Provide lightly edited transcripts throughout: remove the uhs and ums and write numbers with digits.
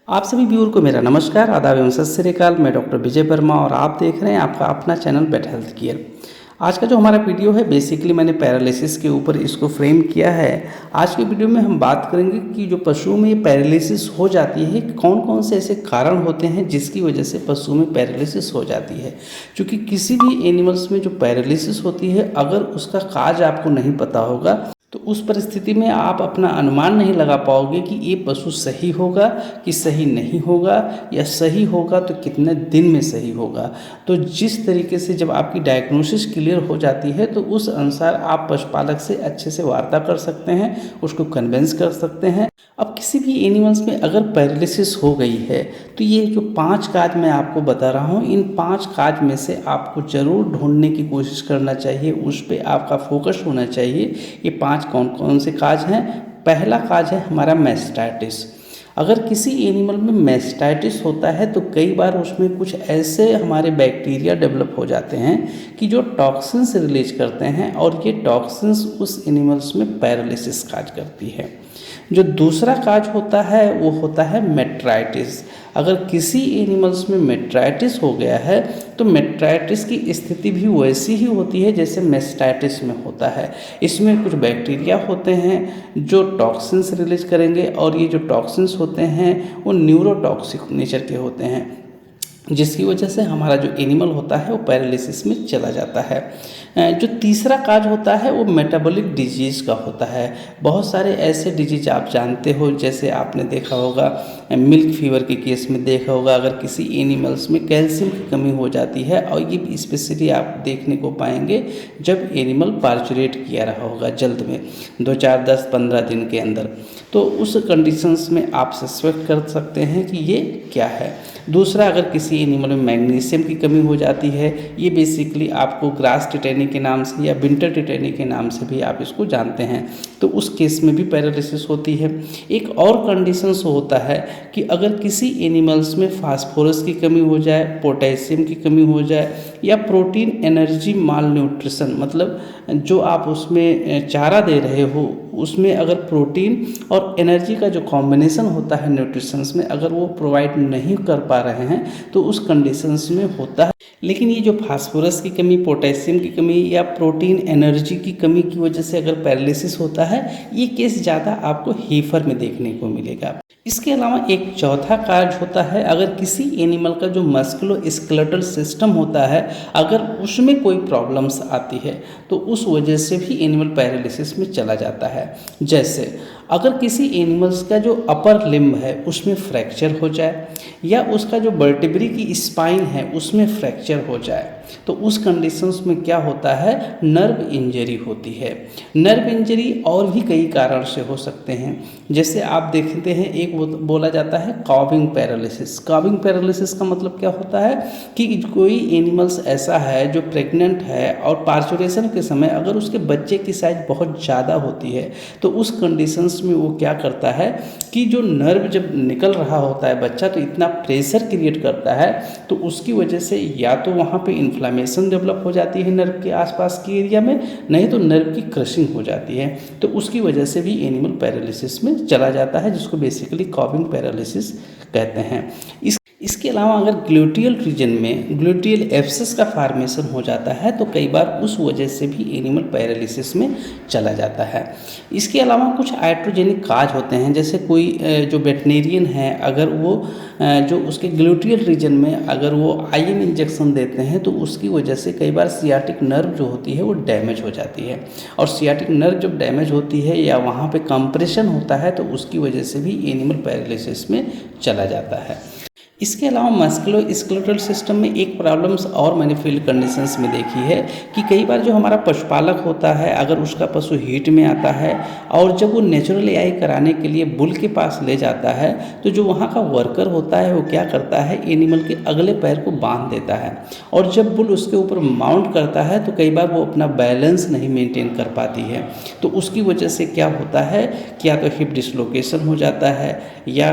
आप सभी व्यूअर को मेरा नमस्कार, आदाब एवं सत श्री अकाल। मैं डॉक्टर विजय वर्मा और आप देख रहे हैं आपका अपना चैनल बेट हेल्थ केयर। आज का जो हमारा वीडियो है बेसिकली मैंने पैरालिसिस के ऊपर इसको फ्रेम किया है। आज के वीडियो में हम बात करेंगे कि जो पशुओं में पैरालिसिस हो जाती है, कौन कौन से ऐसे कारण होते हैं जिसकी वजह से पशु में पैरालिसिस हो जाती है। क्योंकि किसी भी एनिमल्स में जो पैरालिसिस होती है, अगर उसका काज आपको नहीं पता होगा तो उस परिस्थिति में आप अपना अनुमान नहीं लगा पाओगे कि ये पशु सही होगा कि सही नहीं होगा, या सही होगा तो कितने दिन में सही होगा। तो जिस तरीके से जब आपकी डायग्नोसिस क्लियर हो जाती है तो उस अनुसार आप पशुपालक से अच्छे से वार्ता कर सकते हैं, उसको कन्विंस कर सकते हैं। अब किसी भी एनिमल्स में अगर पैरालिसिस हो गई है तो ये जो 5 काज मैं आपको बता रहा हूँ, इन 5 काज में से आपको ज़रूर ढूंढने की कोशिश करना चाहिए, उस पर आपका फोकस होना चाहिए। ये 5 कौन कौन से काज हैं। पहला काज है हमारा मैस्टाइटिस। अगर किसी एनिमल में मैस्टाइटिस होता है तो कई बार उसमें कुछ ऐसे हमारे बैक्टीरिया डेवलप हो जाते हैं कि जो टॉक्सिन्स रिलीज करते हैं, और ये टॉक्सिन्स उस एनिमल्स में पैरालिसिस काज करती है। जो दूसरा काज होता है वो होता है मेट्राइटिस। अगर किसी एनिमल्स में मेट्राइटिस हो गया है तो मेट्राइटिस की स्थिति भी वैसी ही होती है जैसे मैस्टाइटिस में होता है। इसमें कुछ बैक्टीरिया होते हैं जो टॉक्सिन्स रिलीज करेंगे, और ये जो टॉक्सिन्स होते हैं वो न्यूरोटॉक्सिक नेचर के होते हैं, जिसकी वजह से हमारा जो एनिमल होता है वो पैरालिसिस में चला जाता है। जो तीसरा काज होता है वो मेटाबॉलिक डिजीज़ का होता है। बहुत सारे ऐसे डिजीज आप जानते हो, जैसे आपने देखा होगा मिल्क फीवर के केस में देखा होगा, अगर किसी एनिमल्स में कैल्शियम की कमी हो जाती है, और ये स्पेशली आप देखने को पाएंगे जब एनिमल पार्चुरेट किया रहा होगा जल्द में 2, 4, 10, 15 दिन के अंदर, तो उस कंडीशंस में आप सस्पेक्ट कर सकते हैं कि ये क्या है। दूसरा, अगर किसी एनिमल में मैग्नीशियम की कमी हो जाती है, ये बेसिकली आपको ग्रास टिटेनी के नाम से या विंटर टिटेनी के नाम से भी आप इसको जानते हैं, तो उस केस में भी पैरालिसिस होती है। एक और कंडीशंस होता है कि अगर किसी एनिमल्स में फास्फोरस की कमी हो जाए, पोटेशियम की कमी हो जाए, या प्रोटीन एनर्जी माल न्यूट्रिशन, मतलब जो आप उसमें चारा दे रहे हो उसमें अगर प्रोटीन और एनर्जी का जो कॉम्बिनेशन होता है न्यूट्रिशंस में, अगर वो प्रोवाइड नहीं कर पा रहे हैं तो उस कंडीशंस में होता है। लेकिन ये जो फास्फोरस की कमी, पोटेशियम की कमी या प्रोटीन एनर्जी की कमी की वजह से अगर पैरालिसिस होता है, ये केस ज़्यादा आपको हीफर में देखने को मिलेगा। इसके अलावा एक चौथा कार्य होता है, अगर किसी एनिमल का जो मस्कुलोस्केलेटल सिस्टम होता है अगर उसमें कोई प्रॉब्लम्स आती है तो उस वजह से भी एनिमल पैरालिसिस में चला जाता है। जैसे अगर किसी एनिमल्स का जो अपर लिम्ब है उसमें फ्रैक्चर हो जाए, या उसका जो वर्टिब्री की स्पाइन है उसमें फ्रैक्चर हो जाए, तो उस कंडीशंस में क्या होता है, नर्व इंजरी होती है। नर्व इंजरी और भी कई कारण से हो सकते हैं, जैसे आप देखते हैं एक बोला जाता है कॉविंग पैरालिसिस। कॉविंग पैरालिसिस का मतलब क्या होता है कि कोई एनिमल्स ऐसा है जो प्रेग्नेंट है और पार्चुरेशन के समय अगर उसके बच्चे की साइज बहुत ज़्यादा होती है तो उस कंडीशंस में वो क्या करता है कि जो नर्व जब निकल रहा होता है बच्चा, तो इतना प्रेशर क्रिएट करता है, तो उसकी वजह से या तो वहाँ पे इन्फ्लामेशन डेवलप हो जाती है नर्व के आसपास की एरिया में, नहीं तो नर्व की क्रशिंग हो जाती है, तो उसकी वजह से भी एनिमल पैरालिसिस में चला जाता है, जिसको बेसिकली कॉविंग पैरालिसिस कहते हैं। इसके अलावा अगर ग्लूटियल रीजन में ग्लूटियल एब्सेस का फॉर्मेशन हो जाता है तो कई बार उस वजह से भी एनिमल पैरालिसिस में चला जाता है। इसके अलावा कुछ आइट्रोजेनिक काज होते हैं, जैसे कोई जो वेटनेरियन है अगर वो जो उसके ग्लूटियल रीजन में अगर वो आयरन इंजेक्शन देते हैं तो उसकी वजह से कई बार सियाटिक नर्व जो होती है वो डैमेज हो जाती है, और सियाटिक नर्व जब डैमेज होती है या वहाँ पे कंप्रेशन होता है तो उसकी वजह से भी एनिमल पैरालिसिस में चला जाता है। इसके अलावा मस्कुलोस्केलेटल सिस्टम में एक प्रॉब्लम्स और मैंने फील्ड कंडीशंस में देखी है कि कई बार जो हमारा पशुपालक होता है अगर उसका पशु हीट में आता है और जब वो नेचुरल एआई कराने के लिए बुल के पास ले जाता है तो जो वहाँ का वर्कर होता है वो क्या करता है, एनिमल के अगले पैर को बांध देता है, और जब बुल उसके ऊपर माउंट करता है तो कई बार वो अपना बैलेंस नहीं मेंटेन कर पाती है, तो उसकी वजह से क्या होता है कि या तो हिप डिसलोकेशन हो जाता है या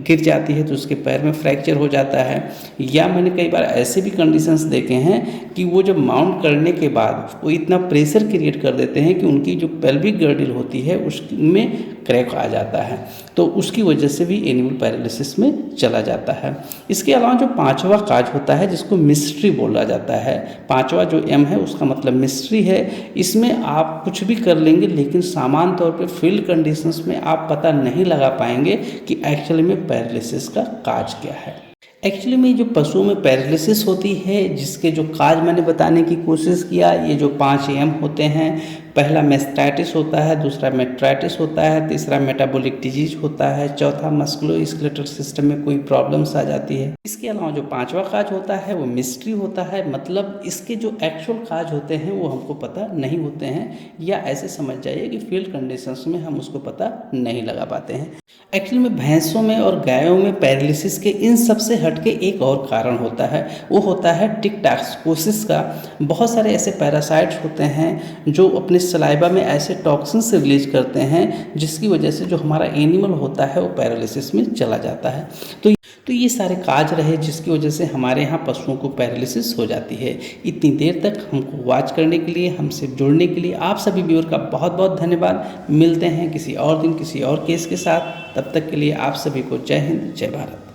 गिर जाती है तो उसके पैर में फ्रैक्चर हो जाता है। या मैंने कई बार ऐसे भी कंडीशंस देखे हैं कि वो जब माउंट करने के बाद वो इतना प्रेशर क्रिएट कर देते हैं कि उनकी जो पेल्विक गर्डल होती है उसमें क्रैक आ जाता है, तो उसकी वजह से भी एनिमल पैरालिसिस में चला जाता है। इसके अलावा जो पांचवा काज होता है जिसको मिस्ट्री बोला जाता है, पांचवा जो एम है उसका मतलब मिस्ट्री है। इसमें आप कुछ भी कर लेंगे लेकिन सामान्य तौर पे फील्ड कंडीशंस में आप पता नहीं लगा पाएंगे कि एक्चुअली में पैरालिसिस का काज क्या है। एक्चुअली में जो पशुओं में पैरालिसिस होती है जिसके जो काज मैंने बताने की कोशिश किया, ये जो 5 एम होते हैं, पहला मैस्टाइटिस होता है, दूसरा मेट्राइटिस होता है, तीसरा मेटाबॉलिक डिजीज होता है, चौथा मस्कुलोस्केलेटल सिस्टम में कोई प्रॉब्लम्स आ जाती है। इसके अलावा जो पांचवा काज होता है वो मिस्ट्री होता है, मतलब इसके जो एक्चुअल काज होते हैं वो हमको पता नहीं होते हैं, या ऐसे समझ जाइए कि फील्ड कंडीशंस में हम उसको पता नहीं लगा पाते हैं। एक्चुअली में भैंसों में और गायों में पैरालिसिस के इन सब से हटके एक और कारण होता है, वो होता है टिकटॉक्सिकोसिस का। बहुत सारे ऐसे पैरासाइट्स होते हैं जो अपने सलाइवा में ऐसे टॉक्सिन से रिलीज करते हैं जिसकी वजह से जो हमारा एनिमल होता है वो पैरालिसिस में चला जाता है। तो ये सारे काज रहे जिसकी वजह से हमारे यहाँ पशुओं को पैरालिसिस हो जाती है। इतनी देर तक हमको वॉच करने के लिए, हमसे जुड़ने के लिए आप सभी व्यूअर का बहुत बहुत धन्यवाद। मिलते हैं किसी और दिन किसी और केस के साथ, तब तक के लिए आप सभी को जय हिंद जय भारत।